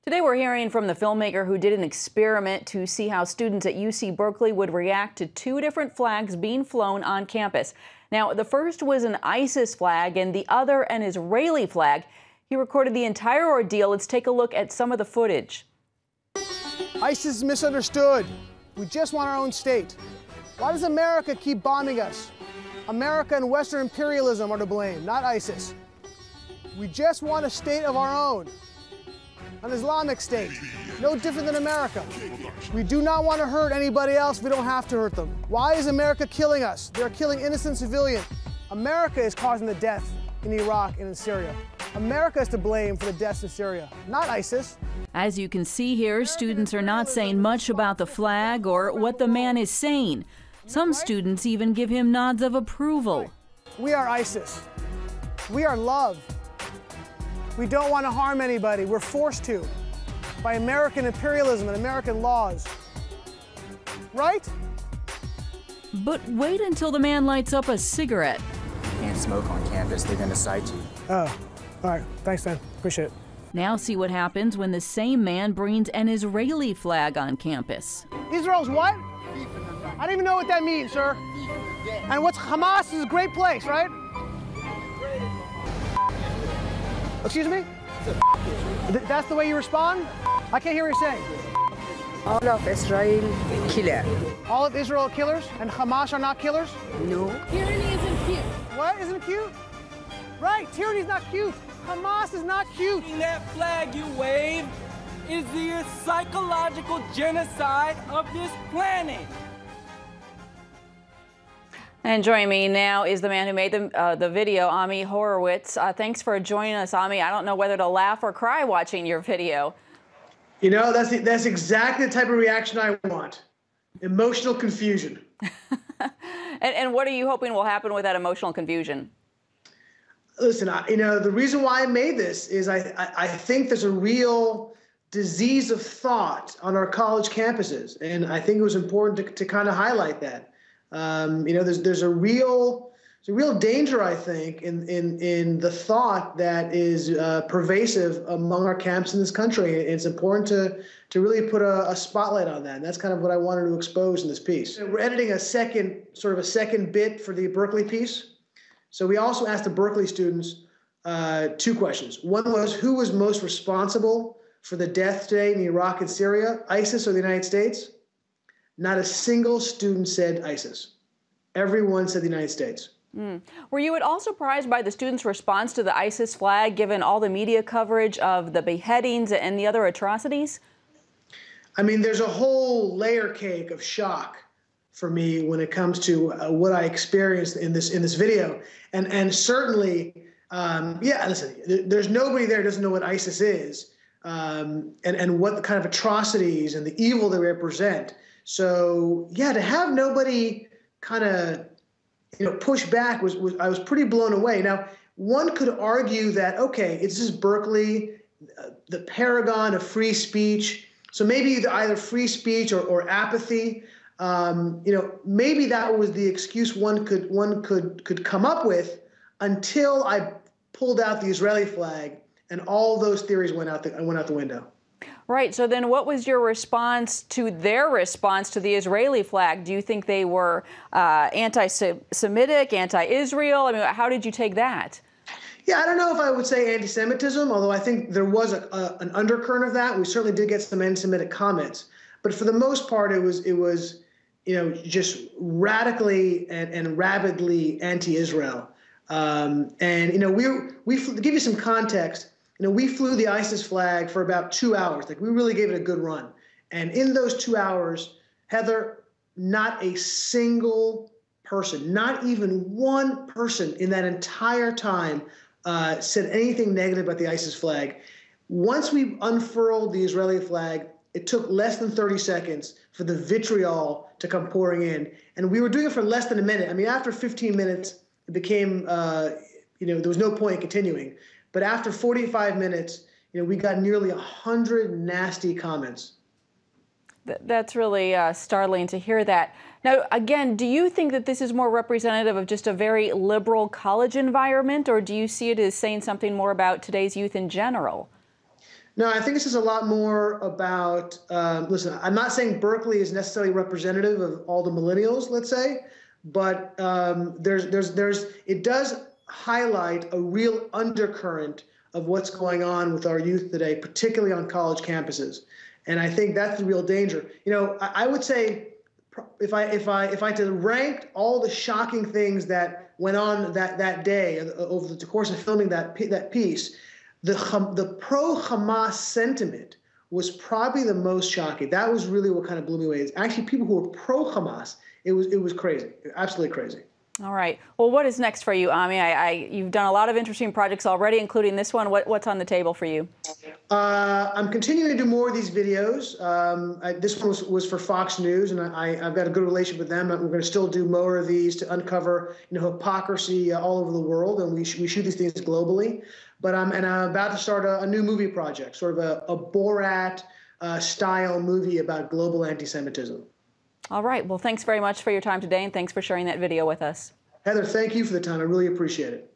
Today we're hearing from the filmmaker who did an experiment to see how students at UC Berkeley would react to two different flags being flown on campus. Now, the first was an ISIS flag and the other an Israeli flag. He recorded the entire ordeal. Let's take a look at some of the footage. ISIS is misunderstood. We just want our own state. Why does America keep bombing us? America and Western imperialism are to blame, not ISIS. We just want a state of our own. An Islamic state, no different than America. We do not want to hurt anybody else if we don't have to hurt them. Why is America killing us? They're killing innocent civilians. America is causing the death in Iraq and in Syria. America is to blame for the deaths in Syria, not ISIS. As you can see here, students are not saying much about the flag or what the man is saying. Some students even give him nods of approval. We are ISIS. We are love. We don't want to harm anybody. We're forced to by American imperialism and American laws. Right? But wait until the man lights up a cigarette. You can't smoke on campus. They're going to cite you. Oh, all right. Thanks, man. Appreciate it. Now see what happens when the same man brings an Israeli flag on campus. Israel's what? I don't even know what that means, sir. And what's Hamas is a great place, right? Excuse me? That's the way you respond? I can't hear what you're saying. All of Israel killer. All of Israel killers and Hamas are not killers? No. Tyranny isn't cute. What? Isn't cute? Right, tyranny's not cute. Hamas is not cute. That flag you wave is the psychological genocide of this planet. And joining me now is the man who made the video, Ami Horowitz. Thanks for joining us, Ami. I don't know whether to laugh or cry watching your video. You know, that's exactly the type of reaction I want. Emotional confusion. And what are you hoping will happen with that emotional confusion? Listen, you know, the reason why I made this is I think there's a real disease of thought on our college campuses, and I think it was important to kind of highlight that. You know, there's a real danger, I think, in the thought that is pervasive among our camps in this country. It's important to really put a spotlight on that. And that's kind of what I wanted to expose in this piece. We're editing a second bit for the Berkeley piece. So we also asked the Berkeley students two questions. One was, who was most responsible for the death today in Iraq and Syria, ISIS or the United States? Not a single student said ISIS. Everyone said the United States. Were you at all surprised by the students' response to the ISIS flag, given all the media coverage of the beheadings and the other atrocities? I mean, there's a whole layer cake of shock for me when it comes to what I experienced in this video. And certainly, yeah, listen, there's nobody there who doesn't know what ISIS is and what kind of atrocities and the evil they represent. So yeah, to have nobody kind of, you know, push back I was pretty blown away. Now, one could argue that, okay, it's just Berkeley, the paragon of free speech. So maybe either free speech or apathy. You know, maybe that was the excuse one could come up with until I pulled out the Israeli flag and all those theories went out the window. Right. So then what was your response to their response to the Israeli flag? Do you think they were anti-Semitic, anti-Israel? I mean, how did you take that? Yeah, I don't know if I would say anti-Semitism, although I think there was an undercurrent of that. We certainly did get some anti-Semitic comments. But for the most part, it was you know, just radically and rabidly anti-Israel. And, you know, to give you some context, you know, we flew the ISIS flag for about 2 hours. Like, we really gave it a good run. And in those 2 hours, Heather, not a single person, not even one person in that entire time said anything negative about the ISIS flag. Once we unfurled the Israeli flag, it took less than 30 seconds for the vitriol to come pouring in. And we were doing it for less than a minute. I mean, after 15 minutes, it became, you know, there was no point in continuing. But after 45 minutes, you know, we got nearly 100 nasty comments. That's really startling to hear that. Now, again, do you think that this is more representative of just a very liberal college environment, or do you see it as saying something more about today's youth in general? No, I think this is a lot more about, listen, I'm not saying Berkeley is necessarily representative of all the millennials, let's say, but it does highlight a real undercurrent of what's going on with our youth today, particularly on college campuses. And I think that's the real danger. You know, I would say if I had to rank all the shocking things that went on that day over the course of filming that piece, the pro-Hamas sentiment was probably the most shocking. That was really what kind of blew me away. It's actually people who were pro-Hamas. It was crazy, absolutely crazy. All right. Well, what is next for you, Ami? You've done a lot of interesting projects already, including this one. What's on the table for you? I'm continuing to do more of these videos. This one was for Fox News, and I've got a good relationship with them. We're going to still do more of these to uncover, hypocrisy all over the world, and we shoot these things globally. But I'm about to start a new movie project, sort of a Borat style movie about global anti-Semitism. All right. Well, thanks very much for your time today, and thanks for sharing that video with us. Heather, thank you for the time. I really appreciate it.